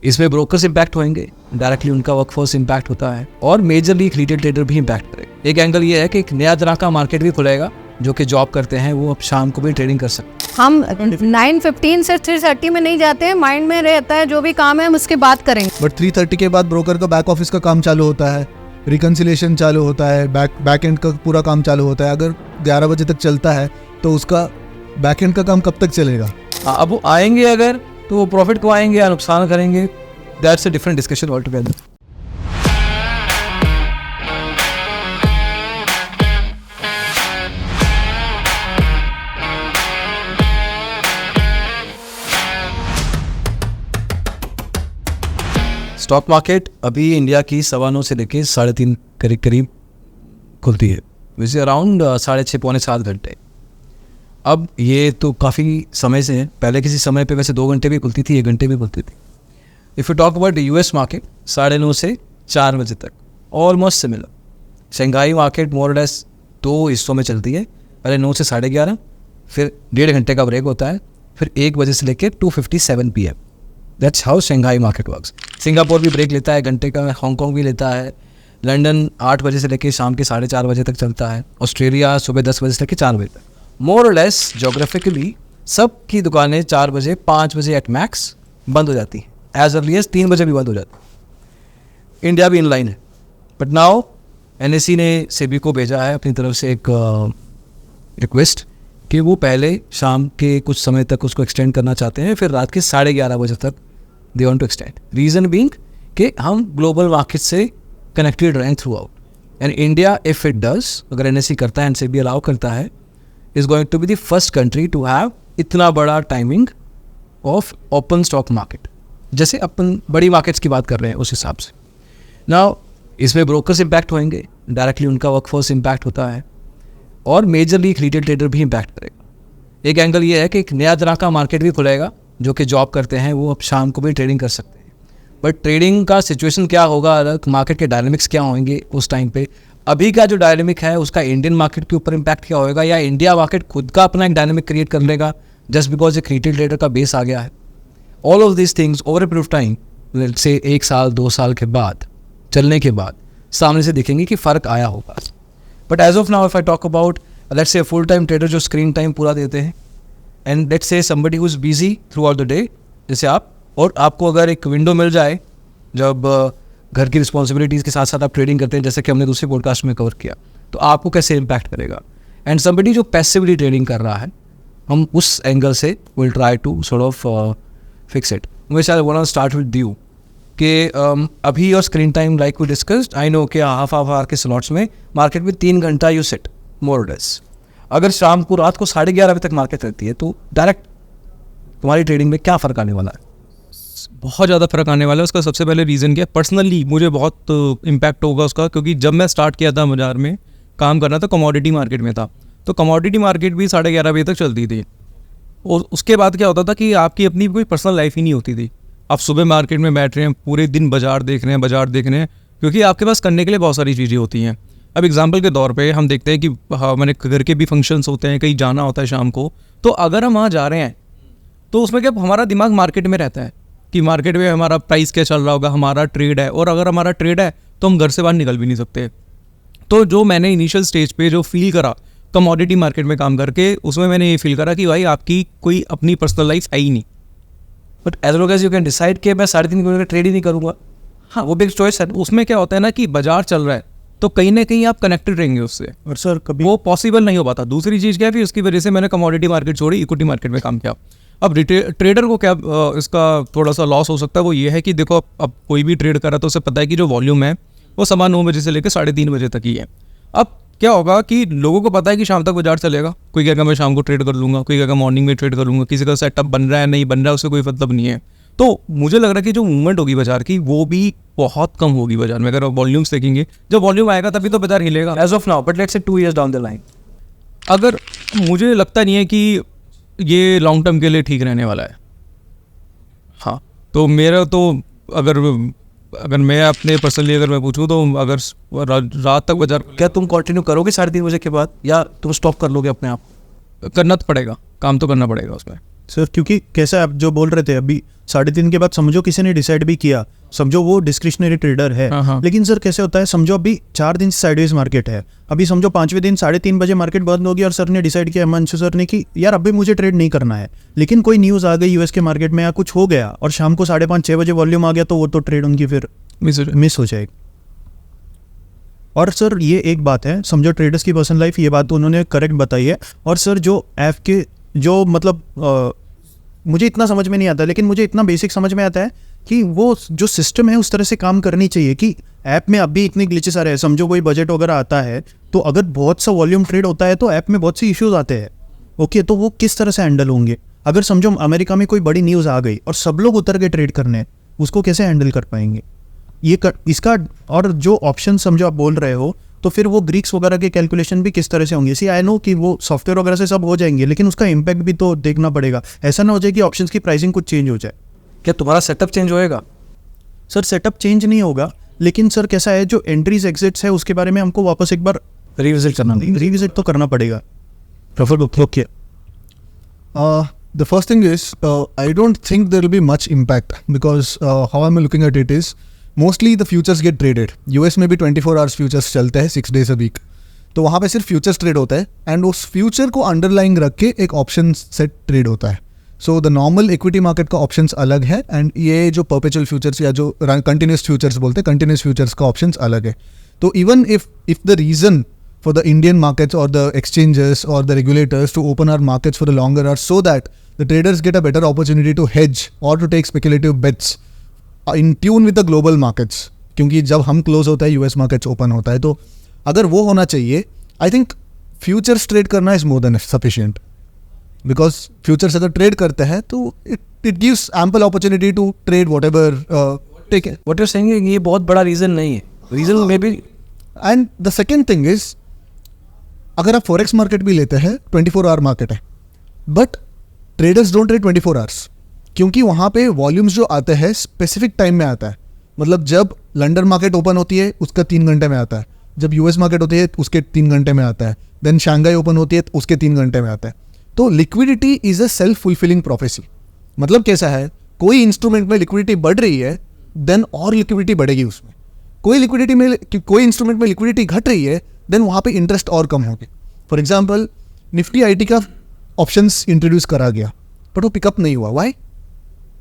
इसमें brokers impact होंगे, directly उनका वर्कफोर्स इम्पैक्ट होता है, और मेजरली रिटेल ट्रेडर भी इम्पैक्ट करेगा। एक एंगल ये है कि एक नया तरह का मार्केट भी खुलेगा, जो कि जॉब करते हैं वो अब शाम को भी ट्रेडिंग कर सकते हैं। हम 9:15 से 3:30 में नहीं जाते हैं, माइंड में रहता है जो भी काम है हम उसके बाद करेंगे। बट 3:30 के बाद ब्रोकर का बैक ऑफिस का काम चालू होता है, रिकन्सिलेशन चालू होता है, बैक एंड का पूरा काम चालू होता है। अगर 11 बजे तक चलता है तो उसका बैक एंड का काम कब तक चलेगा? अब वो आएंगे अगर तो वो प्रॉफिट को आएंगे या नुकसान करेंगे, that's a different discussion all together. Stock market अभी इंडिया की 9:15 से लेकर 3:30 करीब खुलती है, वैसे अराउंड 6:30 पौने 7 घंटे। अब ये तो काफ़ी समय से है, पहले किसी समय पे वैसे 2 घंटे भी खुलती थी, 1 घंटे भी खुलती थी। If you talk about US market 9:30 से 4 बजे तक almost similar. Shanghai market more less 2 हिस्सों में चलती है, पहले 9 से 11:30, फिर 1.5 घंटे का ब्रेक होता है, फिर 1 बजे से लेकर 2:57 PM। That's how Shanghai market works. Singapore भी ब्रेक लेता है घंटे का, हांगकॉन्ग भी लेता है, लंदन 8 बजे से लेकर शाम के 4:30 बजे तक चलता है, ऑस्ट्रेलिया सुबह 10 बजे से लेकर 4 बजे तक। मोर और लेस जोग्राफिकली सब की दुकानें 4 बजे 5 बजे एट मैक्स बंद हो जाती हैं, एज अर्ली एज 3 बजे भी बंद हो जाती है। इंडिया भी इन लाइन है, बट नाउ NSE ने सेबी को भेजा है अपनी तरफ से एक रिक्वेस्ट कि वो पहले शाम के कुछ समय तक उसको एक्सटेंड करना चाहते हैं, फिर रात के 11:30 बजे तक they want to extend. Reason being कि हम ग्लोबल मार्केट से कनेक्टेड रहें throughout, and India if it does, अगर NSE करता है, NSE अलाउ करता है, is going to be the first country to have इतना बड़ा timing of open stock market, जैसे अपन बड़ी मार्केट्स की बात कर रहे हैं उस हिसाब से। नाउ इसमें ब्रोकर्स इम्पैक्ट होंगे, डायरेक्टली उनका वर्कफोर्स इम्पैक्ट होता है, और मेजरली रिटेल ट्रेडर भी इम्पैक्ट करेगा। एक एंगल ये है कि एक नया तरह का मार्केट भी खुलेगा, जो कि जॉब करते हैं वो अब शाम को भी ट्रेडिंग कर सकते हैं। बट ट्रेडिंग का सिचुएशन क्या होगा, अलग मार्केट के डायनामिक्स क्या होंगे उस टाइम पे, अभी का जो डायनामिक है उसका इंडियन मार्केट के ऊपर इम्पैक्ट क्या होगा, या इंडिया मार्केट खुद का अपना एक डायनामिक क्रिएट कर लेगा जस्ट बिकॉज एक रिटेल ट्रेडर का बेस आ गया है। All of this things over a period of time, let's say 1 साल 2 साल के बाद चलने के बाद सामने से दिखेंगे कि फ़र्क आया होगा। But as of now if I talk about let's say full time trader जो स्क्रीन टाइम पूरा देते हैं, and let's say somebody who is busy throughout the day, जैसे आप, और आपको अगर एक विंडो मिल जाए जब घर की रिस्पॉन्सिबिलिटीज़ के साथ साथ आप ट्रेडिंग करते हैं, जैसे कि हमने दूसरे पॉडकास्ट में कवर किया, तो आपको कैसे इम्पैक्ट करेगा। एंड समबडी जो पैसिवली ट्रेडिंग कर रहा है, हम उस एंगल से will try to sort of fix it. I want to start with you कि अभी और screen time like we discussed, I know कि हाफ आवर के स्लॉट्स में मार्केट में 3 घंटा यू सिट मोर और लेस। अगर शाम को रात को 11:30 बजे तक मार्केट रहती है, तो डायरेक्ट तुम्हारी ट्रेडिंग में क्या फ़र्क आने वाला है? बहुत ज़्यादा फर्क आने वाला है। उसका सबसे पहले रीज़न क्या है, पर्सनली मुझे बहुत इम्पैक्ट होगा उसका, क्योंकि जब मैं स्टार्ट किया था बाजार में काम करना, तो कमोडिटी मार्केट में था, तो कमोडिटी मार्केट भी 11:30 बजे तक चलती थी, और उसके बाद क्या होता था कि आपकी अपनी कोई पर्सनल लाइफ ही नहीं होती थी। आप सुबह मार्केट में बैठ रहे हैं, पूरे दिन बाजार देख रहे हैं, क्योंकि आपके पास करने के लिए बहुत सारी चीज़ें होती हैं। अब एग्जाम्पल के तौर पे हम देखते हैं कि मैंने घर के भी फंक्शंस होते हैं, कहीं जाना होता है शाम को, तो अगर हम वहाँ जा रहे हैं तो उसमें क्या हमारा दिमाग मार्केट में रहता है कि मार्केट में हमारा प्राइस क्या चल रहा होगा, हमारा ट्रेड है, और अगर हमारा ट्रेड है तो हम घर से बाहर निकल भी नहीं सकते। तो जो मैंने इनिशियल स्टेज पे जो फील करा कमोडिटी मार्केट में काम करके, उसमें मैंने ये फील करा कि भाई आपकी कोई अपनी पर्सनल लाइफ है ही नहीं। But as long as you can decide कि मैं 3.5 घंटे ट्रेड ही नहीं करूँगा, हाँ वो भी एक चॉइस है। उसमें क्या होता है ना कि बाजार चल रहा है तो कहीं ना कहीं आप कनेक्टेड रहेंगे उससे, और सर कभी वो पॉसिबल नहीं हो पाता। दूसरी चीज़ क्या है, फिर उसकी वजह से मैंने कमोडिटी मार्केट छोड़ी, इक्विटी मार्केट में काम किया। अब ट्रेडर को क्या इसका थोड़ा सा लॉस हो सकता है, वो ये है कि देखो अब कोई भी ट्रेड कर रहा है तो उसे पता है कि जो वॉल्यूम है वो 9:15 बजे से लेकर 3:30 बजे तक ही है। अब क्या होगा कि लोगों को पता है कि शाम तक बाजार चलेगा, कोई कहेगा मैं शाम को ट्रेड कर लूँगा, कोई कहेगा मॉर्निंग में ट्रेड कर लूँगा, किसी का सेटअप बन रहा है नहीं बन रहा है उससे कोई मतलब नहीं है। तो मुझे लग रहा है कि जो मूवमेंट होगी बाजार की वो भी बहुत कम होगी बाजार में। अगर आप वॉल्यूम्स देखेंगे, जब वॉल्यूम आएगा तभी तो बाजार हिलेगा। As of now, but let's say 2 years down the line, अगर मुझे लगता नहीं है कि ये लॉन्ग टर्म के लिए ठीक रहने वाला है। हाँ, तो मेरा तो अगर मैं अपने पर्सनली अगर मैं पूछूं तो अगर रात तक बाजार, क्या तुम कंटिन्यू करोगे 3:30 बजे के बाद, या तुम स्टॉप कर लोगे अपने आप? करना तो पड़ेगा, काम तो करना पड़ेगा उसमें। सर क्योंकि कैसा आप जो बोल रहे थे अभी 3:30 के बाद समझो किसी ने डिसाइड भी किया, समझो वो डिस्क्रिशनरी ट्रेडर है, हाँ। लेकिन सर कैसे होता है, समझो अभी 4 दिन से साइडवेज मार्केट है, अभी समझो 5वें दिन 3:30 बजे मार्केट बंद होगी और सर ने डिसाइड किया, हिमांशु सर ने, कि यार अभी मुझे ट्रेड नहीं करना है, लेकिन कोई न्यूज़ आ गई यूएस के मार्केट में या कुछ हो गया और शाम को 5:30-6 बजे वॉल्यूम आ गया, तो वो तो ट्रेड उनकी फिर मिस हो जाएगी। और सर ये एक बात है, समझो ट्रेडर्स की पर्सनल लाइफ, ये बात तो उन्होंने करेक्ट बताई है। और सर जो ऐप के जो मतलब मुझे इतना समझ में नहीं आता, लेकिन मुझे इतना बेसिक समझ में आता है कि वो जो सिस्टम है उस तरह से काम करनी चाहिए कि ऐप में अभी इतने ग्लिचेस आ रहे हैं, समझो कोई बजट वगैरह आता है तो अगर बहुत सा वॉल्यूम ट्रेड होता है तो ऐप में बहुत सी इश्यूज आते हैं, ओके, तो वो किस तरह से हैंडल होंगे? अगर समझो अमेरिका में कोई बड़ी न्यूज़ आ गई और सब लोग उतर के ट्रेड करने, उसको कैसे हैंडल कर पाएंगे? इसका और जो ऑप्शन समझो आप बोल रहे हो, तो फिर वो ग्रीक्स वगैरह के कैलकुलेशन भी किस तरह से होंगे? सी आई नो कि वो सॉफ्टवेयर वगैरह से सब हो जाएंगे, लेकिन उसका इम्पैक्ट भी तो देखना पड़ेगा। ऐसा ना हो जाए कि ऑप्शंस की प्राइसिंग कुछ चेंज हो जाए। क्या तुम्हारा सेटअप चेंज होएगा? सर सेटअप चेंज नहीं होगा, लेकिन सर कैसा है, जो एंट्रीज एग्जिट्स है उसके बारे में हमको वापस एक बार रिविजिट तो करना पड़ेगा। Okay, the first thing is, I don't think there will be much impact because how I'm looking at it is mostly the futures get traded. US में भी 24 hours futures चलते हैं 6 days a week, तो वहाँ पे सिर्फ futures trade होता है एंड उस फ्यूचर को अंडरलाइंग रख के एक ऑप्शन सेट ट्रेड होता है। So the normal equity market का ऑप्शंस अलग है एंड ये जो परपेचुअल फ्यूचर्स या जो कंटिन्यूस फ्यूचर्स बोलते हैं, कंटिन्यूस फ्यूचर्स का ऑप्शंस अलग है। तो even if the reason for the Indian markets or the exchanges or the regulators to open our markets for the longer hours so that the traders get a better opportunity to hedge or to take speculative bets in tune with the global markets, क्योंकि जब हम close होता है US markets open होता है, तो अगर वो होना चाहिए, आई थिंक फ्यूचर्स ट्रेड करना is more than sufficient, because futures अगर ट्रेड करते हैं तो it gives ample opportunity to trade whatever take it. What you saying, ये बहुत बड़ा रीजन नहीं है, reason may be. And the second thing is, अगर आप फॉरेक्स मार्केट भी लेते हैं 24 आवर मार्केट है, but traders don't trade 24 hours, क्योंकि वहाँ पे वॉल्यूम्स जो आते हैं स्पेसिफिक टाइम में आता है। मतलब जब लंदन मार्केट ओपन होती है उसका 3 घंटे में आता है, जब यूएस मार्केट होती है उसके 3 घंटे में आता है, देन शंघाई ओपन होती है उसके 3 घंटे में आता है। तो liquidity is a self fulfilling prophecy. मतलब कैसा है, कोई इंस्ट्रूमेंट में लिक्विडिटी बढ़ रही है देन और लिक्विडिटी बढ़ेगी उसमें, कोई इंस्ट्रूमेंट में लिक्विडिटी घट रही है देन वहाँ पे इंटरेस्ट और कम होगी। फॉर एग्जाम्पल निफ्टी आईटी का ऑप्शंस इंट्रोड्यूस करा गया बट वो पिकअप नहीं हुआ, वाई?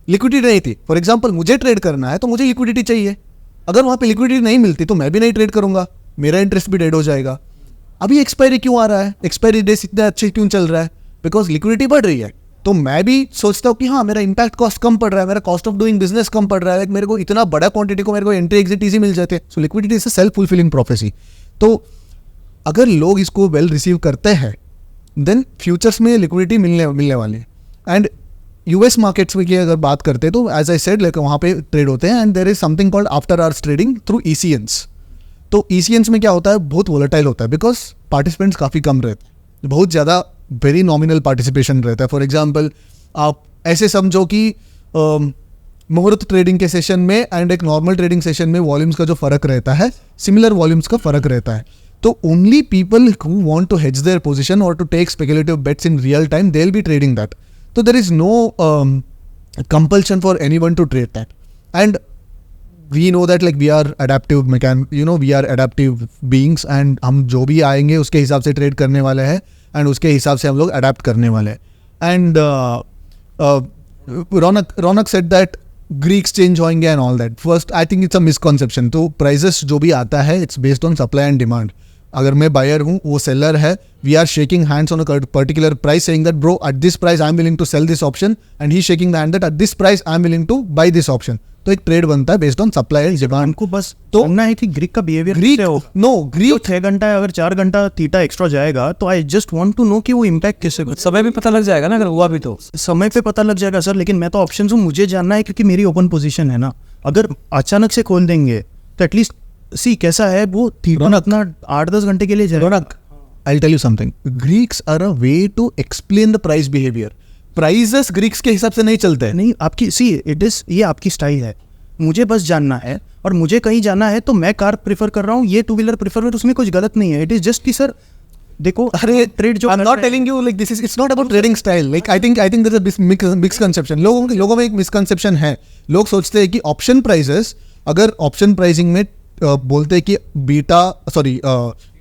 लिक्विडिटी नहीं थी। फॉर एग्जाम्पल मुझे ट्रेड करना है तो मुझे लिक्विडिटी चाहिए, अगर वहाँ पे लिक्विडिटी नहीं मिलती तो मैं भी नहीं ट्रेड करूँगा, मेरा इंटरेस्ट भी डेड हो जाएगा। अभी एक्सपायरी क्यों आ रहा है, एक्सपायरी डेज इतना अच्छे क्यों चल रहा है? बिकॉज लिक्विडिटी बढ़ रही है, तो मैं भी सोचता हूँ कि हाँ मेरा इम्पैक्ट कॉस्ट कम पड़ रहा है, मेरा कॉस्ट ऑफ डूइंग बिजनेस कम पड़ रहा है, मेरे को इतना बड़ा क्वांटिटी को मेरे को एंट्री एग्जिट इजी मिल जाते हैं। So liquidity is a self fulfilling prophecy. तो अगर लोग इसको वेल रिसीव करते हैं देन फ्यूचर्स में लिक्विडिटी मिलने वाली है। एंड यूएस मार्केट्स में की अगर बात करते हैं तो एज आई सेड लाइक वहाँ पे ट्रेड होते हैं and there is something called after hours trading through ECNs. तो ईसीएनस में क्या होता है, बहुत वोलेटाइल होता है बिकॉज पार्टिसिपेंट्स काफ़ी कम रहते हैं, बहुत ज़्यादा वेरी नॉमिनल पार्टिसिपेशन रहता है। फॉर एग्जाम्पल आप ऐसे समझो कि मुहूर्त ट्रेडिंग के सेशन में एंड एक नॉर्मल ट्रेडिंग सेशन में वॉल्यूम्स का जो फर्क रहता है, सिमिलर वॉल्यूम्स का फर्क रहता है। तो only people who want to hedge their position और to take speculative bets in real time they will be trading that. तो there is no compulsion for anyone to trade that. And we know that like we are adaptive we are adaptive beings and हम जो भी आएंगे उसके हिसाब से trade करने वाले हैं एंड उसके हिसाब से हम लोग अडेप्ट करने वाले हैं। And Raunak said that Greeks change होंगे and all that. First I think it's a misconception. तो प्राइजेस जो भी आता है it's based on supply and demand. अगर मैं बायर हूँ, वो सेलर है, we are shaking hands on a particular price saying that bro at this price I am willing to sell this option and he shaking the hand that at this price I am willing to buy this option. तो एक trade बनता है based on supply and demand. हमको बस तो जानना है कि ग्रीक का बिहेवियर ग्रीक नो ग्रीक 6 घंटा है, अगर 4 घंटा थीटा एक्स्ट्रा जाएगा तो I just want to know कि वो इम्पैक्ट कैसे। समय भी पता लग जाएगा ना अगर हुआ भी तो। समय पे पता लग जाएगा सर, लेकिन मैं तो ऑप्शन हूँ, मुझे जानना है क्योंकि मेरी ओपन पोजीशन है ना। अगर अचानक से खोल देंगे तो एटलीस्ट सी कैसा है वो थीटा अपना 8-10 घंटे के लिए जाएगा। I'll tell you something. Greeks are a way to explain the price behavior. Prices Greeks के हिसाब से नहीं चलते हैं। नहीं, आपकी सी इट इज, ये आपकी स्टाइल है, मुझे बस जानना है और मुझे कहीं जाना है तो मैं कार प्रेफर कर रहा हूँ, ये टू व्हीलर प्रेफर कर, उसमें कुछ गलत नहीं है। इट इज जस्ट कि सर देखो अरे ट्रेड जो I'm not telling you like this is it's not about trading style. Like I think there's a misconception. लोगों में एक misconception है. लोग सोचते हैं कि ऑप्शन प्राइसेस, अगर ऑप्शन प्राइसिंग में बोलते हैं कि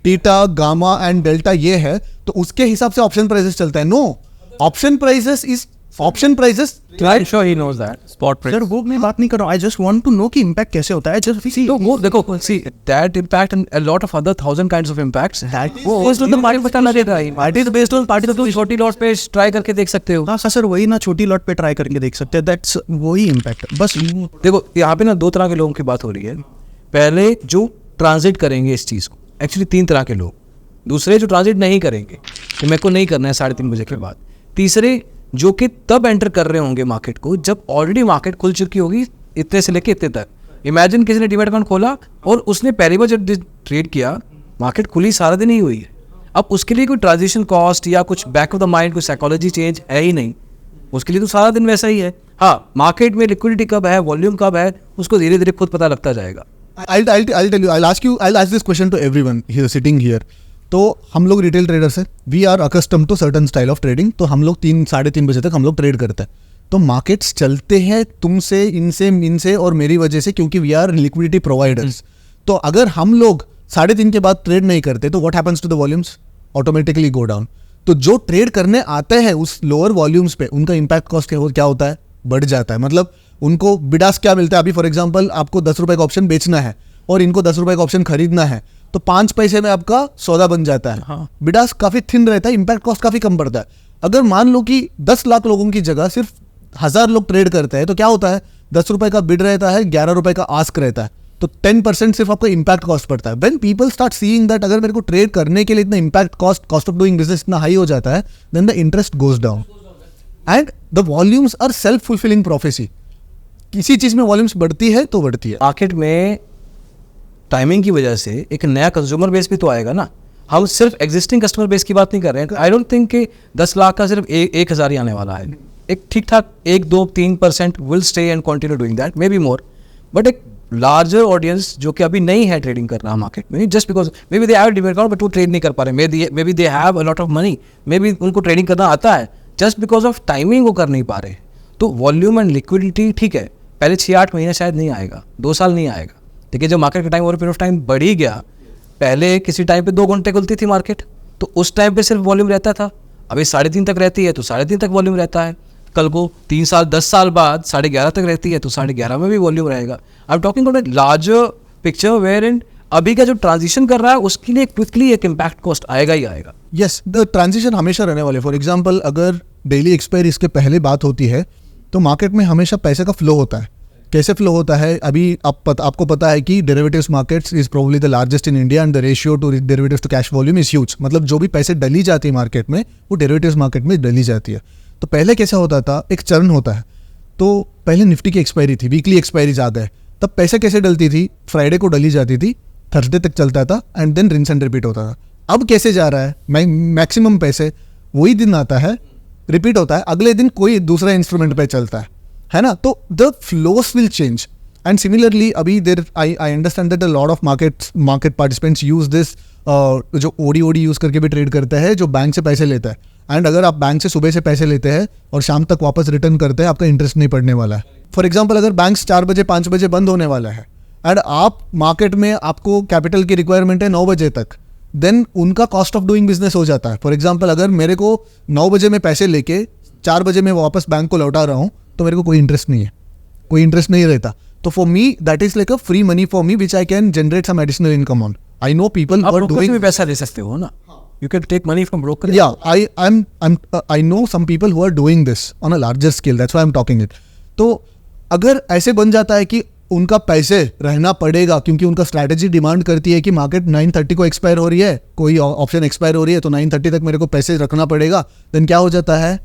थीटा गामा एंड डेल्टा ये है, तो उसके हिसाब से ऑप्शन प्राइसेस चलता है. No, option prices I'm sure he knows that. Spot price. Sir वो मैं बात नहीं कर रहा हूँ. I just want to know कि इम्पैक्ट कैसे होता है. जस्ट सी तो वो देखो, see that impact and a lot of other 1,000 kinds of impacts. वो based on the market पता लगेगा ही. It is based on party तो तुम छोटी लॉट पे ट्राई करके देख सकते हो. हाँ सर वही ना, छोटी लॉट पे ट्राई करके देख सकते हैं. दैट्स वही इम्पैक्ट. बस देखो यहाँ पे ना 2 तरह के लोगों की बात हो रही है. पहले जो ट्रांजिट करेंगे इस चीज़ को, एक्चुअली 3 तरह के लोग. दूसरे जो ट्रांजिट नहीं करेंगे कि मेरे को नहीं करना है 3:30 बजे के बाद. तीसरे जो कि तब एंटर कर रहे होंगे मार्केट को जब ऑलरेडी मार्केट खुल चुकी होगी इतने से लेके इतने तक. इमेजिन किसी ने डीमैट अकाउंट खोला और उसने पहली बार जब ट्रेड किया, मार्केट खुली सारा दिन ही हुई है. अब उसके लिए कोई ट्रांजिशन कॉस्ट या कुछ बैक ऑफ द माइंड कोई साइकोलॉजी चेंज है ही नहीं. उसके लिए तो सारा दिन वैसा ही है. हाँ, मार्केट में लिक्विडिटी कब है, वॉल्यूम कब है, उसको धीरे धीरे खुद पता लगता जाएगा. I'll tell you. I'll ask this question to everyone here sitting here. तो हम लोग रिटेल ट्रेडर्स हैं. We are accustomed to certain style of trading. तो हम लोग 3-3:30 बजे तक हम लोग ट्रेड करते हैं. तो मार्केट्स चलते हैं तुमसे, इनसे और मेरी वजह से, क्योंकि वी आर लिक्विडिटी प्रोवाइडर्स. तो अगर हम लोग 3:30 के बाद ट्रेड नहीं करते तो what happens to the volumes? Automatically go down. तो जो ट्रेड करने आते हैं उस लोअर वॉल्यूम्स पे, उनका इम्पैक्ट कॉस्ट क्या होता है? बढ़ जाता है. मतलब उनको बिडास क्या मिलता है? अभी फॉर एग्जाम्पल आपको 10 रुपये का ऑप्शन बेचना है और इनको 10 रुपये का ऑप्शन खरीदना है, तो 5 पैसे में आपका सौदा बन जाता है. हाँ. बिडास काफ़ी थिन रहता है, इम्पैक्ट कॉस्ट काफ़ी कम पड़ता है. अगर मान लो कि 10 लाख लोगों की जगह सिर्फ 1000 लोग ट्रेड करते हैं, तो क्या होता है? 10 रुपये का बिड रहता है, 11 रुपये का आस्क रहता है. तो 10% सिर्फ आपका इम्पैक्ट कॉस्ट पड़ता है. When people start seeing that अगर मेरे को ट्रेड करने के लिए इतना impact cost of doing business इतना हाई हो जाता है, then the interest goes down and the volumes are self fulfilling prophecy. किसी चीज़ में वॉल्यूम्स बढ़ती है तो बढ़ती है. मार्केट में टाइमिंग की वजह से एक नया कंज्यूमर बेस भी तो आएगा ना. हम सिर्फ एग्जिस्टिंग कस्टमर बेस की बात नहीं कर रहे हैं. आई डोंट थिंक कि 10 लाख का सिर्फ 1,000 ही आने वाला है. एक ठीक ठाक 1-2-3% will stay and continue doing that, may be more. But एक लार्जर ऑडियंस जो कि अभी नहीं है ट्रेडिंग कर रहा मार्केट में, just because may be they have demat account but वो ट्रेड नहीं कर पा रहे. May be they have a lot of money, may be उनको ट्रेडिंग करना आता है, जस्ट बिकॉज ऑफ टाइमिंग वो कर नहीं पा रहे. तो वॉल्यूम एंड लिक्विडिटी ठीक है, पहले 6-8 महीने शायद नहीं आएगा, 2 साल नहीं आएगा. देखिए जब मार्केट का time over period of time बढ़ ही गया, पहले किसी टाइम पे 2 घंटे खुलती थी मार्केट, तो उस टाइम पे सिर्फ वॉल्यूम रहता था. अभी 3:30 तक रहती है तो 3:30 तक वॉल्यूम रहता है. कल को 3 साल 10 साल बाद 11:30 तक रहती है तो 11:30 में भी वॉल्यूम रहेगा. I am talking about larger picture where in अभी का जो ट्रांजिशन कर रहा है उसके लिए क्विकली एक इम्पैक्ट कॉस्ट आएगा ही आएगा. यस, द ट्रांजिशन हमेशा रहने वाले. फॉर एग्जाम्पल अगर डेली एक्सपायरी इसके पहले बात होती है तो मार्केट में हमेशा पैसे का फ्लो होता है. कैसे फ्लो होता है? अभी आपको पता है कि derivatives markets is probably the largest in India and the ratio to derivatives to cash volume is huge. मतलब जो भी पैसे डली जाती है मार्केट में वो डेरिवेटिव्स मार्केट में डली जाती है. तो पहले कैसा होता था? एक चरण होता है. तो पहले निफ्टी की एक्सपायरी थी, वीकली एक्सपायरी आ गए, तब पैसे कैसे डलती थी? फ्राइडे को डली जाती थी, थर्सडे तक चलता था and then rinse and repeat होता था. अब कैसे जा रहा है? मैक्सिमम पैसे वही दिन आता है, रिपीट होता है, अगले दिन कोई दूसरा इंस्ट्रूमेंट पे चलता है ना. तो the flows will change. And similarly अभी there I understand that a lot of market participants use this, जो ओडी यूज़ करके भी ट्रेड करता है, जो बैंक से पैसे लेता है. एंड अगर आप बैंक से सुबह से पैसे लेते हैं और शाम तक वापस रिटर्न करते हैं, आपका इंटरेस्ट नहीं पड़ने वाला है. फॉर एग्जाम्पल अगर बैंक 4 बजे 5 बजे बंद होने वाला है एंड आप मार्केट में आपको कैपिटल की रिक्वायरमेंट है 9 बजे तक, देन उनका कॉस्ट ऑफ डूइंग बिजनेस हो जाता है. फॉर एग्जाम्पल अगर मेरे को 9 बजे में पैसे लेके 4 बजे में वापस बैंक को लौटा रहा हूँ तो मेरे को कोई इंटरेस्ट नहीं है, कोई इंटरेस्ट नहीं रहता. तो for me that is like a free money for me which I can generate some additional income on. I know people आप आर ब्रोकर से डूइंग. भी पैसा ले सकते हो ना. You can take money from broker. Yeah, I know some people who are doing this on a larger scale. That's why I'm talking it. तो अगर ऐसे बन जाता है कि उनका पैसे रहना पड़ेगा क्योंकि उनका स्ट्रैटेजी डिमांड करती है कि मार्केट 9:30 को एक्सपायर हो रही है, कोई ऑप्शन एक्सपायर हो रही है, तो 9:30 तक मेरे को पैसे रखना पड़ेगा, देन क्या हो जाता है?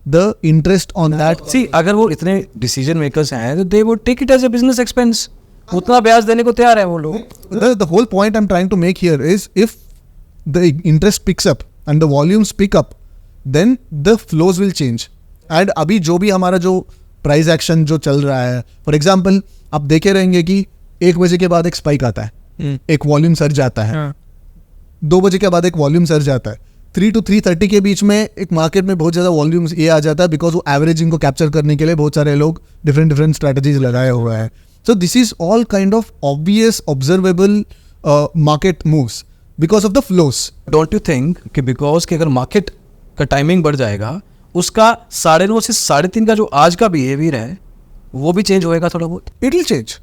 The interest on that. See अगर वो इतने डिसीजन मेकर्स हैं तो they would take it as a business expense. उतना ब्याज देने को तैयार है वो लोग. The whole point I'm trying to make here is if the interest picks up and the volumes pick up, then the flows will change. And अभी जो भी हमारा जो प्राइस एक्शन जो चल रहा है, फॉर एग्जाम्पल आप देखे रहेंगे कि 1 बजे के बाद एक स्पाइक आता है, एक वॉल्यूम सर्ज आता है. 2 बजे के बाद एक वॉल्यूम सर्ज आता है, 3 to 3:30 के बीच में एक मार्केट में बहुत ज़्यादा वॉल्यूम्स ये आ जाता है, बिकॉज वो एवरेजिंग को कैप्चर करने के लिए बहुत सारे लोग डिफरेंट स्ट्रैटेजीज लगाए हुए हैं. So this is all kind of obvious observable market moves because of the flows. Don't you think कि बिकॉज कि अगर मार्केट का टाइमिंग बढ़ जाएगा, उसका 9:30 से 3:30 का जो आज का बिहेवियर है वो भी चेंज होएगा थोड़ा बहुत? It will change.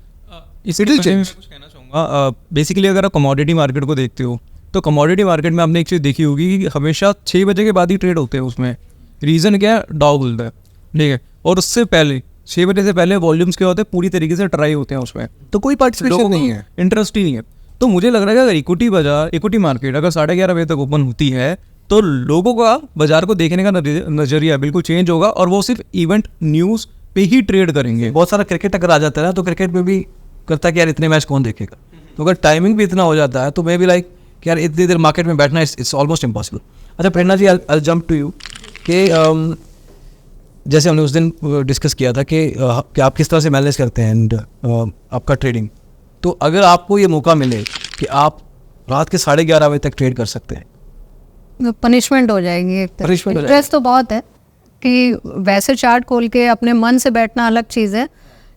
इसके It will बारे में change. कुछ कहना चाहूँगा. बेसिकली अगर आप कमोडिटी मार्केट को देखते हो तो कमोडिटी मार्केट में आपने एक चीज़ देखी होगी कि हमेशा 6 बजे के बाद ही ट्रेड होते हैं उसमें. रीज़न क्या है? डाउ खुलता है, ठीक है, और उससे पहले 6 बजे से पहले वॉल्यूम्स क्या होते हैं, पूरी तरीके से ट्राई होते हैं उसमें, तो कोई पार्टिसिपेशन नहीं है. इंटरेस्ट ही नहीं है. तो मुझे लग रहा है कि अगर इक्विटी बाजार, इक्विटी मार्केट अगर 11:30 बजे तक ओपन होती है तो लोगों का बाजार को देखने का नज़रिया बिल्कुल चेंज होगा और वो सिर्फ इवेंट न्यूज़ पे ही ट्रेड करेंगे. बहुत सारा क्रिकेट अगर आ जाता है ना, तो क्रिकेट में भी करता है कि यार इतने मैच कौन देखेगा. तो अगर टाइमिंग भी इतना हो जाता है तो मैं भी लाइक कि यार इतनी देर मार्केट में बैठना इट्स ऑलमोस्ट इम्पॉसिबल. अच्छा प्रेरणा जी, आई जंप टू यू कि जैसे हमने उस दिन डिस्कस किया था कि आप किस तरह से मैनेज करते हैं एंड आपका ट्रेडिंग. तो अगर आपको ये मौका मिले कि आप रात के 11:30 बजे तक ट्रेड कर सकते हैं, पनिशमेंट हो जाएगी एक तरह. Punishment हो इंटरेस्ट तो बहुत है कि वैसे चार्ट खोल के अपने मन से बैठना अलग चीज़ है,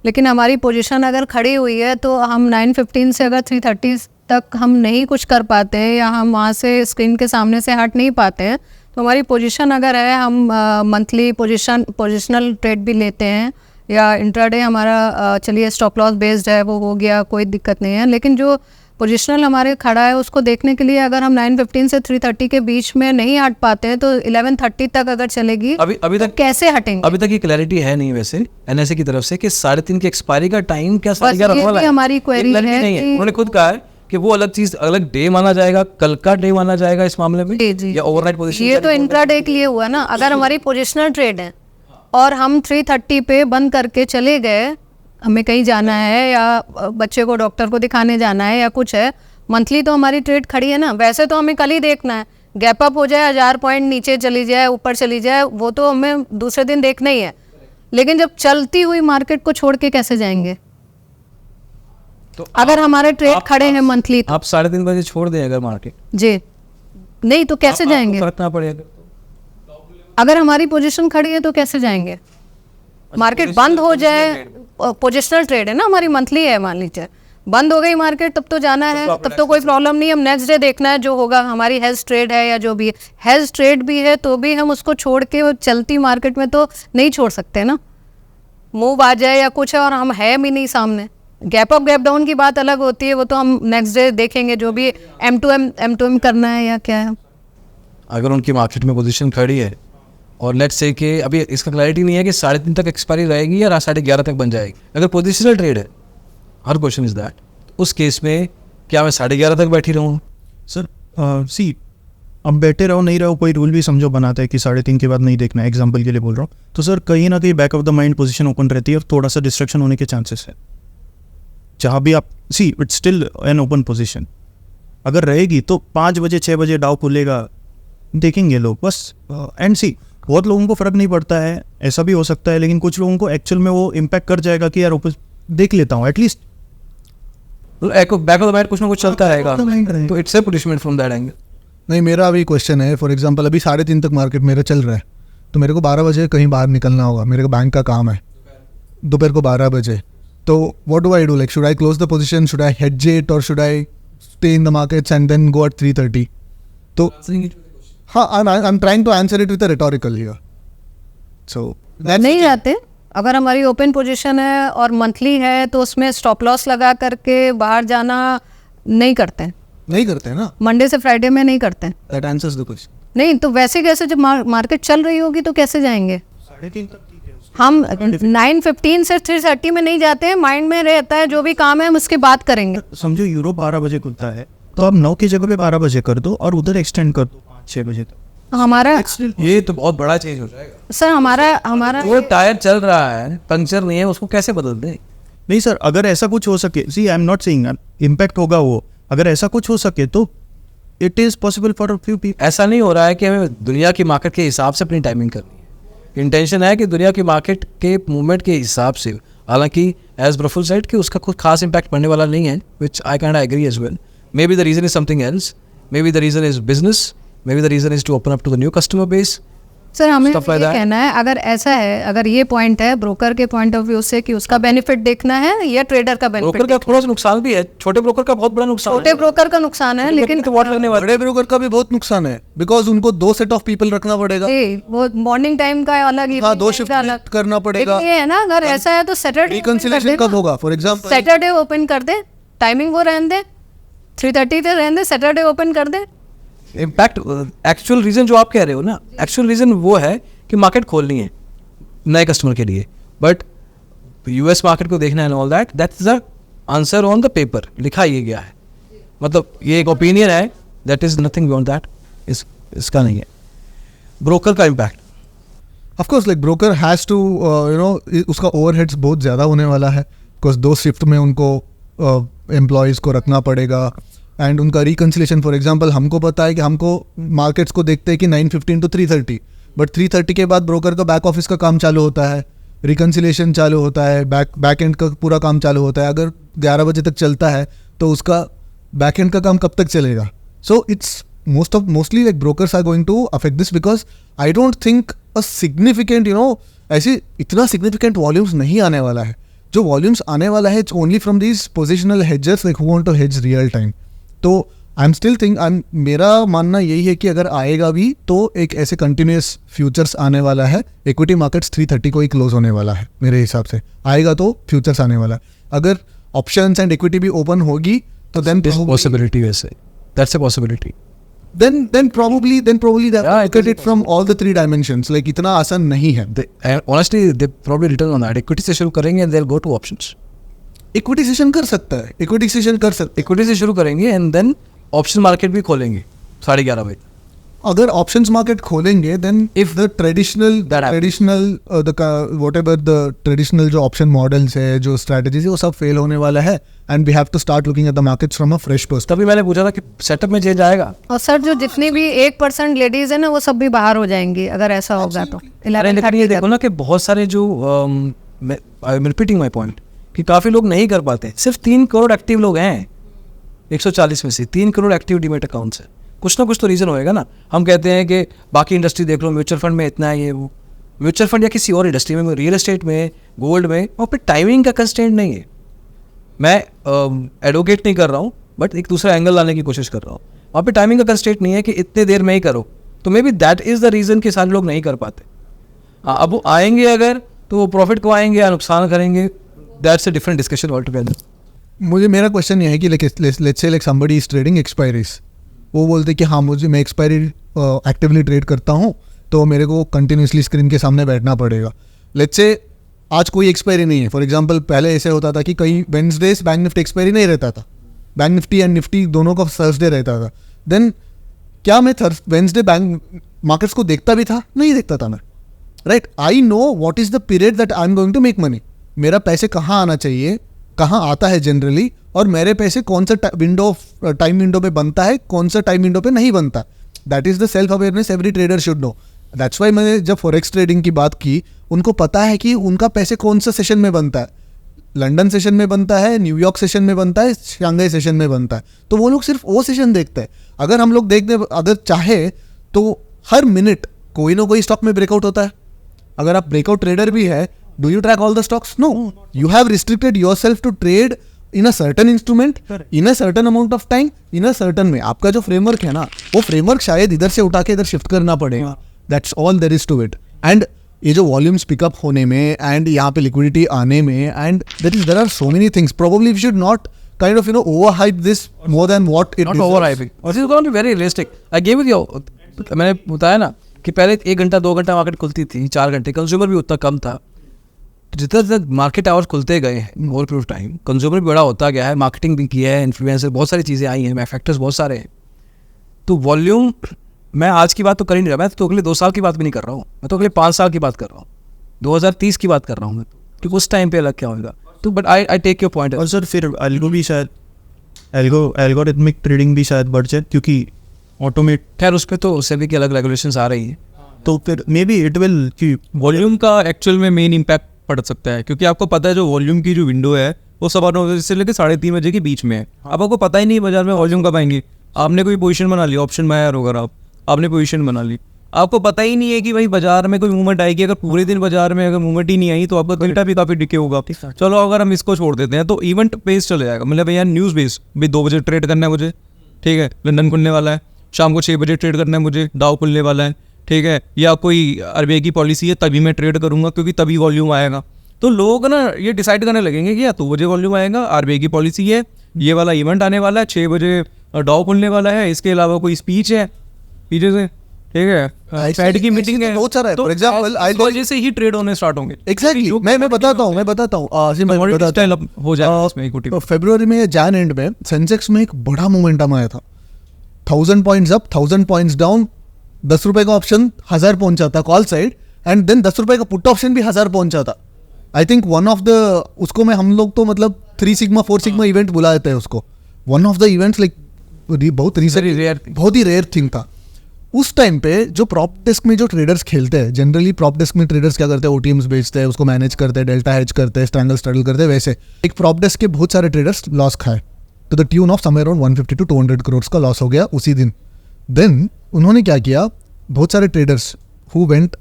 लेकिन हमारी पोजीशन अगर खड़ी हुई है तो हम 9:15 से अगर 3:30 तक हम नहीं कुछ कर पाते हैं या हम वहाँ से स्क्रीन के सामने से हट नहीं पाते हैं, तो हमारी पोजीशन अगर है, हम मंथली पोजिशनल ट्रेड भी लेते हैं या इंट्राडे हमारा चलिए स्टॉप लॉस बेस्ड है, वो हो गया, कोई दिक्कत नहीं है. लेकिन जो पोजिशनल हमारे खड़ा है उसको देखने के लिए अगर हम 9:15 से 3:30 के बीच में नहीं हट पाते हैं तो 11:30 तक अगर चलेगी अभी तो तक कैसे हटेंगे? अभी तक ये क्लैरिटी है नहीं वैसे एनएसए की तरफ से कि 3:30 की एक्सपायरी का टाइम क्या बस 11:30 ये वाला भी है. हमारी क्वेरी ये clarity है नहीं है. कि- उन्होंने खुद कहा है कि वो अलग चीज, अलग डे माना जाएगा, कल का डे माना जाएगा इस मामले में, जी, जी. या ओवरनाइट पोजीशन. ये तो इंट्राडे के लिए हुआ ना. अगर हमारी पोजिशनल ट्रेड है और हम 3:30 पे बंद करके चले गए, हमें कहीं जाना है या बच्चे को डॉक्टर को दिखाने जाना है या कुछ है, मंथली तो हमारी ट्रेड खड़ी है ना. वैसे तो हमें कल ही देखना है, गैप अप हो जाए, 1000 पॉइंट नीचे चली जाए, ऊपर चली जाए, वो तो हमें दूसरे दिन देखना ही है. लेकिन जब चलती हुई मार्केट को छोड़ के कैसे जाएंगे? तो अगर हमारे ट्रेड खड़े हैं मंथली तो आप 3:30 बजे छोड़ दें अगर मार्केट, जी नहीं तो कैसे जाएंगे? फर्क ना पड़ेगा. अगर हमारी पोजीशन खड़ी है तो कैसे जाएंगे? मार्केट बंद हो जाए, पोजिशनल ट्रेड है ना हमारी, मंथली है मान लीजिए, बंद हो गई मार्केट तब तो जाना है, तब तो कोई प्रॉब्लम नहीं. हम नेक्स्ट डे देखना है जो होगा. हमारी हेल्थ ट्रेड है या जो भी है, हेल्थ ट्रेड भी है तो भी हम उसको छोड़ के वो चलती मार्केट में तो नहीं छोड़ सकते ना. मूव आ जाए या कुछ है और हम है भी नहीं सामने. गैप अप गैप डाउन की बात अलग होती है, वो तो हम नेक्स्ट डे देखेंगे जो भी M2M करना है या क्या है. अगर उनकी मार्केट में पोजीशन खड़ी है और लेट्स से कि अभी इसका क्लैरिटी नहीं है कि 3:30 तक एक्सपायरी रहेगी या 11:30 तक बन जाएगी, अगर पोजिशनल ट्रेड है, हर क्वेश्चन इज दैट, उस केस में क्या मैं 11:30 तक बैठी रहूँ? सर सी, अब बैठे रहो नहीं रहो, कोई रूल भी समझो बनाता है कि 3:30 के बाद नहीं देखना है, एग्जाम्पल के लिए बोल रहा हूँ, तो सर कहीं ना कहीं back of the mind position open रहती है और थोड़ा सा डिस्ट्रैक्शन होने के चांसेस है. जहाँ भी आप see, it's still an open position, अगर रहेगी तो 5 बजे 6 बजे डाउ खुलेगा, देखेंगे लोग बस. एंड सी, बहुत लोगों को फर्क नहीं पड़ता है, ऐसा भी हो सकता है, लेकिन कुछ लोगों को एक्चुअल में वो इम्पैक्ट कर जाएगा कि यार ऊपर देख लेता हूँ at least. Back of the mind कुछ ना कुछ चलता रहेगा, back of the mind रहेगा. तो it's a punishment from that angle. नहीं, मेरा अभी क्वेश्चन है, फॉर एग्जांपल अभी 3:30 तक मार्केट मेरा चल रहा है, तो मेरे को 12 बजे कहीं बाहर निकलना होगा, मेरे को बैंक का काम है दोपहर को 12 बजे, तो what do I do? Like should I close the position, should I hedge it, और should I stay in the markets and then go at 3:30? तो हाँ, I am trying to answer it with a rhetorical here. So नहीं जाते. अगर हमारी open position है और monthly है तो उसमें स्टॉप लॉस लगा करके बाहर जाना नहीं करते हैं. नहीं करते हैं ना, मंडे से फ्राइडे में नहीं करते हैं. That answers the question. नहीं तो वैसे कैसे, जब मार्केट चल रही होगी तो कैसे जाएंगे? 3:30 तक ठीक है. हम 9:15 से 3:30 में नहीं जाते हैं. माइंड में रहता है जो भी काम है हम उसकी बात करेंगे. समझो यूरोप 12 बजे खुलता है, तो आप 9 की जगह पे 12 बजे कर दो और उधर एक्सटेंड कर दो 5-6 बजे तक. हमारा ये तो बहुत बड़ा चेंज हो जाएगा. सर हमारा वो टायर चल रहा है, पंक्चर नहीं है, उसको कैसे बदल दें? नहीं सर, अगर ऐसा कुछ हो सके, see I am not saying impact होगा वो, अगर ऐसा कुछ हो सके तो it is possible for a few people. ऐसा नहीं हो रहा है कि हमें दुनिया की मार्केट के हिसाब से अपनी टाइमिंग करनी है. इंटेंशन है कि दुनिया की मार्केट के मूवमेंट के हिसाब से, हालांकि एज प्रफुल सेड कि उसका कुछ खास इम्पैक्ट पड़ने वाला नहीं है, which I can agree as well. Maybe the reason is something else. Maybe the reason is business, maybe the reason is to open up to the new customer base. Sir हमें Stuff like ये that. कहना है, अगर ऐसा है, अगर ये point है ब्रोकर के पॉइंट ऑफ व्यू से कि उसका बेनिफिट देखना है या ट्रेडर का ब्रोकर बेनिफिट, का थोड़ा सा नुकसान भी है, छोटे ब्रोकर का बहुत बड़ा नुकसान छोटे है. ब्रोकर का नुकसान है, लेकिन तो वॉट लगने वाला बड़े ब्रोकर का भी बहुत नुकसान है, बिकॉज उनको 2 सेट ऑफ पीपल रखना पड़ेगा. वो मॉर्निंग टाइम का अलग, हाँ, evening 2 time शिफ्ट का अलग करना पड़ेगा. लेकिन ये है ना, अगर ऐसा है तो सैटरडे रिकंसिलेशन कब होगा? फॉर एग्जाम्पल सैटरडे ओपन कर दे, टाइमिंग वो रहने दे, 3:30 पे रहने दे, सैटरडे ओपन कर दे. इम्पैक्ट एक्चुअल रीज़न जो आप कह रहे हो ना, एक्चुअल रीज़न वो है कि मार्केट खोलनी है नए कस्टमर के लिए, बट यूएस मार्केट को देखना है all that is the answer on the paper, लिखा ये गया है. मतलब ये एक ओपिनियन है, that is nothing beyond that. इसका नहीं है. ब्रोकर का impact, of course like broker has to उसका ओवरहेड्स बहुत ज़्यादा होने वाला है, बिकॉज 2 शिफ्ट में उनको एम्प्लॉयज़ को रखना पड़ेगा. एंड उनका रिकंसिलेशन, फॉर एग्जांपल हमको पता है कि हमको मार्केट्स को देखते हैं कि 9:15 to 3:30, बट 3:30 के बाद ब्रोकर का बैक ऑफिस का काम चालू होता है, रिकंसिलेशन चालू होता है, बैक एंड का पूरा काम चालू होता है. अगर 11 बजे तक चलता है तो उसका बैक एंड का काम कब तक चलेगा? So it's mostly like brokers are going to affect this, because I don't think a significant ऐसे इतना सिग्निफिकेंट वॉल्यूम्स नहीं आने वाला है. जो वॉल्यूम्स आने वाला है it's only from these positional hedgers like who want to hedge real time. तो आई एम स्टिल थिंक मेरा मानना यही है कि अगर आएगा भी तो एक ऐसे कंटिन्यूस फ्यूचर्स आने वाला है. इक्विटी मार्केट्स 3:30 को ही क्लोज होने वाला है मेरे हिसाब से. आएगा तो फ्यूचर्स आने वाला है. अगर ऑप्शंस एंड इक्विटी भी ओपन होगी तो देन पॉसिबिलिटी वैसे, that's a possibility. then probably they Yeah, look at it from all the 3 dimensions. like इतना आसान नहीं है. Honestly they probably return on that. Equity से शुरू करेंगे and they'll go to options. Equity session कर सकता है, इक्विटी सेशन कर सकते. इक्विटी से शुरू करेंगे एंड देन ऑप्शन मार्केट भी खोलेंगे 11:30 बजे. अगर ऑप्शंस मार्केट खोलेंगे then If the traditional whatever the traditional जो ऑप्शन मॉडल्स है, जो स्ट्रेटजीज है, वो सब फेल होने वाला है. And we have to start looking at the markets from a fresh perspective. तभी मैंने पूछा था कि सेटअप में चेंज आएगा. और सर जो जितनी भी 1% लेडीज है ना, वो सब भी बाहर हो जाएंगी अगर ऐसा होगा तो. अरे लेकिन ये देखो ना कि बहुत सारे जो I am repeating my point कि काफ़ी लोग नहीं कर पाते. सिर्फ 3 करोड़ एक्टिव लोग हैं 140 में से. 3 करोड़ एक्टिव डीमेट अकाउंट्स है. कुछ ना कुछ तो रीज़न होएगा ना. हम कहते हैं कि बाकी इंडस्ट्री देख लो, म्यूचुअल फंड में इतना है, ये वो. म्यूचुअल फंड या किसी और इंडस्ट्री में, रियल एस्टेट में, गोल्ड में, वहाँ पे टाइमिंग का कंस्ट्रेंट नहीं है. मैं एडवोकेट नहीं कर रहा हूँ, बट एक दूसरा एंगल लाने की कोशिश कर रहा हूँ. वहाँ पे टाइमिंग का कंस्ट्रेंट नहीं है कि इतने देर में ही करो. तो may be that is the reason कि सारे लोग नहीं कर पाते. हाँ, अब वो आएंगे अगर तो वो प्रॉफिट को आएंगे या नुकसान करेंगे, that's a different discussion all together. मेरा क्वेश्चन ये है कि let's say like somebody is trading expiries. वो बोलते कि हाँ मैं एक्सपायरी एक्टिवली ट्रेड करता हूँ तो मेरे को कंटिन्यूसली स्क्रीन के सामने बैठना पड़ेगा. लेट्स से आज कोई एक्सपायरी नहीं है. फॉर एग्जांपल पहले ऐसे होता था कि कई वेडनेसडेज बैंक निफ्टी एक्सपायरी नहीं रहता था. बैंक निफ्टी एंड निफ्टी दोनों का थर्सडे रहता था. देन क्या मैं वेडनेसडे बैंक मार्केट्स को देखता भी था? नहीं देखता था मैं. Right, I know what is the period that I am going to make money. मेरा पैसे कहाँ आना चाहिए, कहाँ आता है जनरली, और मेरे पैसे कौन सा टाइम विंडो पे बनता है, कौन सा टाइम विंडो पे नहीं बनता. That is the self awareness every trader should know. That's why मैंने जब फॉरेक्स ट्रेडिंग की बात की, उनको पता है कि उनका पैसे कौन सा सेशन में बनता है. लंदन सेशन में बनता है, न्यूयॉर्क सेशन में बनता है, शंघाई सेशन में बनता है. तो वो लोग सिर्फ वो सेशन देखते हैं. अगर हम लोग अगर चाहे तो हर मिनट कोई ना कोई स्टॉक में ब्रेकआउट होता है. अगर आप ब्रेकआउट ट्रेडर भी है, do you track all the stocks? No, you have restricted yourself to trade in a certain instrument in a certain amount of time in a certain में. आपका जो फ्रेमवर्क है ना, वो फ्रेमवर्क शायद इधर से उठा के इधर शिफ्ट करना पड़ेगा. That's all there is to it. And ये जो वॉल्यूम्स पिकअप होने में एंड यहाँ पे लिक्विडिटी आने में, and there are so many things. Probably we should not kind of overhype this more than what it Not deserves. overhyping. This is going to be very realistic. I gave you मैंने बताया ना कि पहले 1 घंटा 2 घंटा market खुलती थी, 4 घंटे. कंज्यूमर भी उतना कम था. जितना जितना मार्केट आवर्स खुलते गए हैं over period of time, consumer भी बड़ा होता गया है. मार्केटिंग भी की है, इन्फ्लुएंसर, बहुत सारी चीज़ें आई हैं, फैक्टर्स बहुत सारे हैं. तो वॉल्यूम, मैं आज की बात तो कर ही नहीं रहा. मैं तो अगले 2 साल की बात भी नहीं कर रहा हूँ. मैं तो अगले 5 साल की बात कर रहा हूँ. 2030 की बात कर रहा हूँ मैं, क्योंकि उस टाइम पे अलग क्या होगा. तो but I take your point. और सर फिर एल्गो भी शायद एल्गोरिथमिक ट्रेडिंग भी शायद बढ़ जाए, क्योंकि ऑटोमेट. खैर उस पर तो सेबी की अलग रेगुलेशंस आ रही हैं. तो फिर मे बी इट विल कि वॉल्यूम का एक्चुअल में मेन इम्पैक्ट पड़ सकता है, क्योंकि आपको पता है जो वॉल्यूम की जो विंडो है वो 9:15 बजे से लेकर 3:30 बजे के बीच में है. अब आपको पता ही नहीं बाजार में वॉल्यूम कब आएंगे. आपने कोई पोजीशन बना ली, ऑप्शन बायर होकर आपने पोजीशन बना ली, आपको पता ही नहीं है कि भाई बाजार में कोई मूवमेंट आएगी। अगर पूरे दिन बाजार में अगर मूवमेंट ही नहीं आई तो आपका डेटा भी काफ़ी डिके होगा। चलो अगर हम इसको छोड़ देते हैं तो इवेंट बेस चले जाएगा, मतलब भैया न्यूज़ बेस, भाई 2 बजे ट्रेड करना है मुझे, ठीक है, लंदन खुलने वाला है, शाम को 6 बजे ट्रेड करना है मुझे, डाउ खुलने वाला है, ठीक है, या कोई RBI की पॉलिसी है तभी मैं ट्रेड करूँगा क्योंकि तभी वॉल्यूम आएगा। तो लोग ना ये डिसाइड करने लगेंगे कि या 2 बजे वॉल्यूम आएगा, RBI की पॉलिसी है, ये वाला इवेंट आने वाला है, 6 बजे डाउ खुलने वाला है, इसके अलावा कोई स्पीच है पीछे से, ठीक है, फेड की मीटिंग है, बहुत सारा है। तो For example, इस वजह से ही ट्रेड होने स्टार्ट होंगे। एग्जैक्टली, मैं बताता हूँ आसिम भाई, Commodity बताता style हूँ। अब हो जाएगा इसमें equity में। फरवरी में या जैन एंड में सेंसेक्स में एक बड़ा मोमेंटम आया था, 1000 पॉइंट्स अप, 1000 पॉइंट्स डाउन, 10 रुपए का ऑप्शन 1000 पहुंचा था कॉल साइड, एंड देन 10 रुपए का पुट ऑप्शन भी 1000 पहुंचा था। I think one of the, उसको मैं, हम लोग तो मतलब 3 सिग्मा 4 सिग्मा इवेंट बुला देते हैं उसको, one of the events, like बहुत rare बहुत ही रेयर थिंग था उस टाइम पे। जो प्रॉप डेस्क में जो ट्रेडर्स खेलते हैं, जनरली प्रॉप डेस्क में ट्रेडर्स क्या करते हैं, OTMs बेचते हैं, उसको मैनेज करते हैं, डेल्टा हेज करते हैं, स्ट्रगल करते हैं, वैसे एक प्रॉप डेस्क के बहुत सारे ट्रेडर्स लॉस खाए, to the tune of somewhere around 150 to 200 crore का लॉस हो गया उसी दिन। देन उन्होंने क्या किया, बहुत सारे traders who went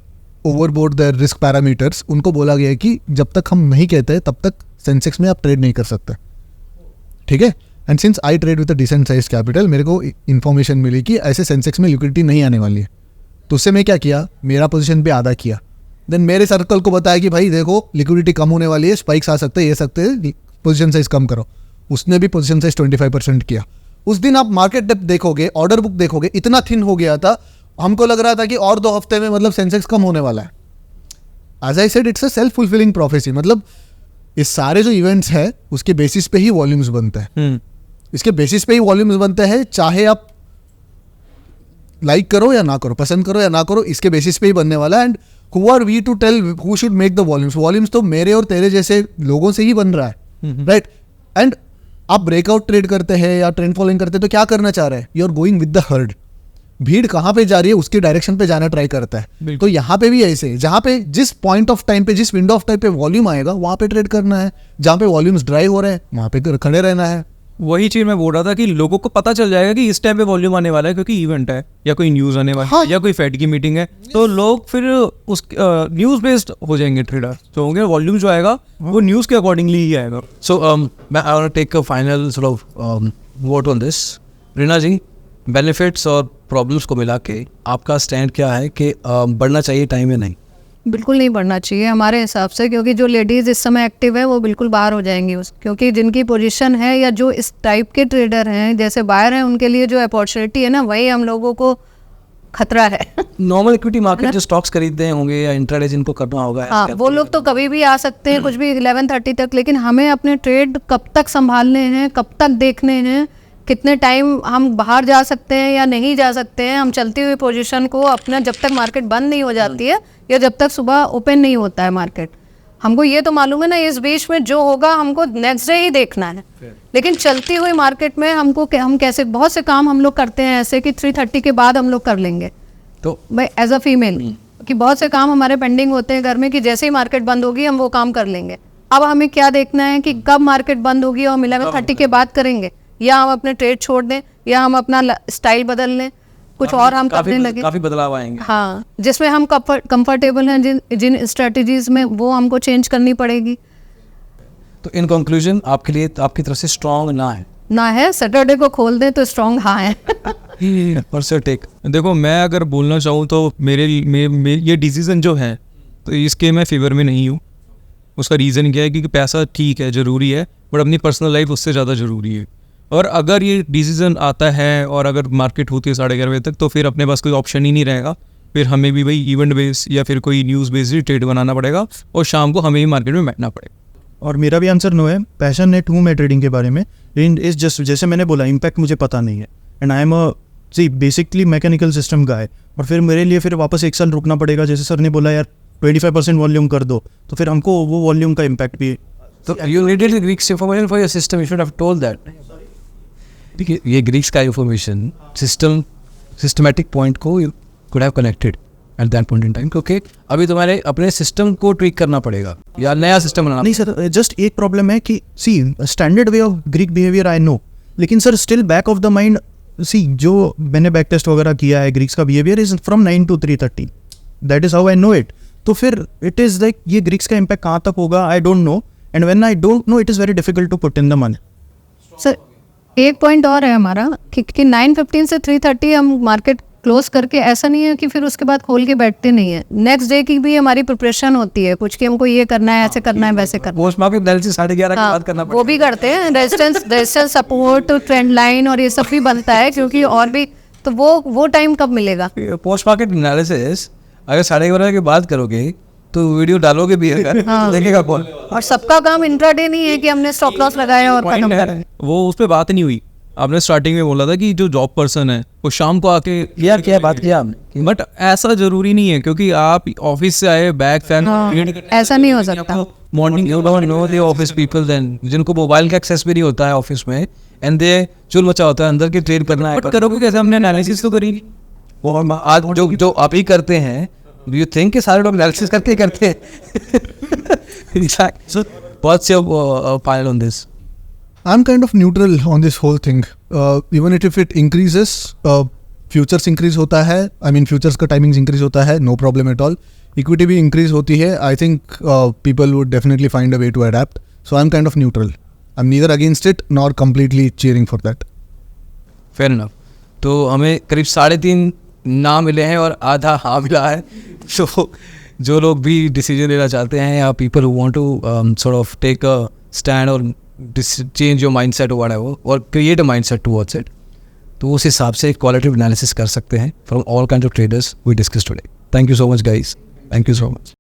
overboard their risk parameters, उनको बोला गया कि जब तक हम नहीं कहते तब तक सेंसेक्स में आप ट्रेड नहीं कर सकते, ठीक है। And since I trade with a decent size capital, मेरे को इन्फॉर्मेशन मिली कि ऐसे सेंसेक्स में लिक्विडिटी नहीं आने वाली है, तो उससे मैं क्या किया, मेरा पोजीशन पे आधा किया। देन मेरे सर्कल को बताया कि भाई देखो लिक्विडिटी कम होने वाली है, स्पाइक्स आ सकते हैं, ये सकते हैं, पोजीशन साइज कम करो। उसने भी पोजीशन साइज 25% किया। उस दिन आप मार्केट डेप्थ देखोगे, ऑर्डर बुक देखोगे, इतना थिन हो गया था, हमको लग रहा था कि और 2 हफ्ते में मतलब सेंसेक्स कम होने वाला है। As I said, it's a self fulfilling prophecy, मतलब इस सारे जो इवेंट्स हैं उसके बेसिस पे ही वॉल्यूम्स बनते हैं, इसके बेसिस पे ही वॉल्यूम्स बनते हैं, चाहे आप लाइक करो या ना करो, पसंद करो या ना करो, इसके बेसिस पे ही बनने वाला है। And who are we to tell who should make the volumes? Volumes तो मेरे और तेरे जैसे लोगों से ही बन रहा है, राइट? एंड आप ब्रेकआउट ट्रेड करते हैं या ट्रेंड फॉलोइंग करते हैं तो क्या करना चाह रहे हैं? You are going with the herd. भीड़ कहाँ पे जा रही है उसकी डायरेक्शन पे जाना ट्राई करता है। तो यहाँ पे भी ऐसे, जहाँ पे जिस पॉइंट ऑफ टाइम पे, जिस विंडो ऑफ टाइम पे वॉल्यूम आएगा वहाँ पे ट्रेड करना है, जहाँ पे वॉल्यूम्स ड्राई हो रहे हैं वहाँ पे खड़े रहना है। वही चीज मैं बोल रहा था कि लोगों को पता चल जाएगा कि इस टाइम पे वॉल्यूम आने वाला है क्योंकि इवेंट है या कोई न्यूज आने वाला है या कोई फेड की मीटिंग है, तो लोग फिर उस न्यूज बेस्ड हो जाएंगे ट्रेडर, तो होंगे वॉल्यूम जो आएगा वो न्यूज के अकॉर्डिंगली ही आएगा। So I want to take a final sort of vote on this. Reena ji, benefits और प्रॉब्लम्स को मिला के आपका स्टैंड क्या है कि बढ़ना चाहिए टाइम या नहीं? बिल्कुल नहीं बढ़ना चाहिए हमारे हिसाब से, क्योंकि जो लेडीज़ इस समय एक्टिव है वो बिल्कुल बाहर हो जाएंगी क्योंकि जिनकी पोजीशन है या जो इस टाइप के ट्रेडर हैं जैसे बायर हैं, उनके लिए जो अपॉर्चुनिटी है ना, वही हम लोगों को खतरा है। नॉर्मल इक्विटी मार्केट जो स्टॉक्स खरीदते होंगे या इंट्राडे जिनको करना होगा, हाँ, वो लोग तो कभी भी आ सकते हैं, कुछ भी 11:30 तक, लेकिन हमें अपने ट्रेड कब तक संभालने हैं, कब तक देखने हैं, कितने टाइम हम बाहर जा सकते हैं या नहीं जा सकते हैं, हम चलती हुई पोजीशन को अपना जब तक मार्केट बंद नहीं हो जाती है या जब तक सुबह ओपन नहीं होता है मार्केट, हमको ये तो मालूम है ना इस बीच में जो होगा हमको नेक्स्ट डे ही देखना है। लेकिन चलती हुई मार्केट में हम कैसे, बहुत से काम हम लोग करते हैं ऐसे कि 3:30 के बाद हम लोग कर लेंगे, तो भाई एज अ फीमेल कि बहुत से काम हमारे पेंडिंग होते हैं घर में कि जैसे ही मार्केट बंद होगी हम वो काम कर लेंगे। अब हमें क्या देखना है कि कब मार्केट बंद होगी और हम 11:30 के बाद करेंगे, या हम अपने ट्रेड छोड़ दें या हम अपना स्टाइल बदल लें, कुछ और हम करने लगे। काफी बदलाव आएंगे। हाँ, जिसमें हम कंफर्टेबल हैं, जिन स्ट्रेटजीज में, वो हमको चेंज करनी पड़ेगी। तो इन कंक्लूजन आपके लिए, आपकी तरफ से स्ट्रॉन्ग ना है सैटरडे को खोल दें तो स्ट्रॉन्ग हाँ है। परसो टेक। देखो, मैं अगर बोलना चाहूँ तो मेरे ये डिसीजन जो है तो इसके मैं फेवर में नहीं हूँ। उसका रीज़न क्या है? क्योंकि पैसा ठीक है, ज़रूरी है, बट अपनी पर्सनल लाइफ उससे ज़्यादा ज़रूरी है। और अगर ये डिसीजन आता है और अगर मार्केट होती है 11:30 बजे तक, तो फिर अपने पास कोई ऑप्शन ही नहीं रहेगा, फिर हमें भी भाई इवेंट बेस या फिर कोई न्यूज़ बेस्ड ट्रेड बनाना पड़ेगा और शाम को हमें भी मार्केट में बैठना पड़ेगा। और मेरा भी आंसर नो है। पैशनेट हूँ मैं ट्रेडिंग के बारे में, लेकिन इस जस्ट जैसे मैंने बोला इम्पैक्ट मुझे पता नहीं है, and I am basically mechanical system guy, और फिर मेरे लिए फिर वापस 1 साल रुकना पड़ेगा। जैसे सर ने बोला यार 25% वॉल्यूम कर दो, तो फिर हमको वो वॉल्यूम का इम्पैक्ट भी। तो you needed Greeks information for your system, you should have told that. देखिए, ये ग्रीक्स का इंफॉर्मेशन सिस्टमैटिक पॉइंट को you could have connected at that point in time, क्योंकि अभी तुम्हारे अपने सिस्टम को ट्वीक करना पड़ेगा या नया सिस्टम बनाना। नहीं सर, जस्ट एक प्रॉब्लम है कि see standard way of Greek behaviour I know, लेकिन sir still back of the mind see जो मैंने बैक टेस्ट वगैरह किया है, ग्रीक्स का behaviour is from 9 to 3:30, that is how I know it. तो फिर इट इज़ लाइक ये ग्रीक्स का इम्पैक्ट कहाँ तक होगा, I don't know, and when I don't know it is very difficult to put in the money. Sir एक point और है हमारा कि 9:15 से 3:30 हम मार्केट क्लोज करके, ऐसा नहीं है कि फिर उसके बाद खोल के बैठते नहीं है. नेक्स्ट डे की भी हमारी प्रिपरेशन होती है कुछ कि हमको ये करना है, ऐसे करना है, वैसे करना है. पोस्ट मार्केट एनालिसिस 11:30 के बाद करना वो भी करते हैं. रेजिस्टेंस सपोर्ट, ट्रेंड लाइन और ये सब भी बनता है, क्योंकि और भी तो वो टाइम कब मिलेगा. पोस्ट मार्केट एनालिसिस अगर 11:30 के बाद करोगे तो वीडियो डालोगे भी अगर देखेगा कौन. और सबका काम इंट्राडे नहीं है कि हमने स्टॉप लॉस लगाया और खत्म कर. वो उस पर बात नहीं हुई. आपने स्टार्टिंग में बोला था कि जो जॉब पर्सन है वो शाम को आके यार क्या बात किया आपने, बट ऐसा जरूरी नहीं है, क्योंकि आप ऑफिस से आए बैग फैन ऐसा नहीं हो सकता. Morning you don't know the office people then जिनको मोबाइल का एक्सेस भी नहीं होता है ऑफिस में, एंड दे चुल मचा होता है अंदर की ट्रेड करना है. बट करोगे कैसे, हमने एनालिसिस तो करी. वो हम आज जो आप ही करते हैं, डू यू थिंक कि सारे लोग एनालिसिस करके करते हैं. So what's your final on this? I'm kind of neutral on this whole thing. Even if it increases, futures increase होता है, I mean futures का timings increase होता है, no problem at all. Equity भी increase होती है. I think people would definitely find a way to adapt. So I'm kind of neutral. I'm neither against it nor completely cheering for that. Fair enough. तो हमें करीब 3.5 ना मिले हैं और आधा हाँ मिला है. So जो लोग भी डिसीजन लेना चाहते हैं या people who want to sort of take a stand और चेंज योर माइंडसेट और व्हाटएवर और create a mindset towards it, तो उस हिसाब से क्वालिटेटिव एनालिसिस कर सकते हैं from all kind of traders we discuss today. Thank you so much guys, thank you so much.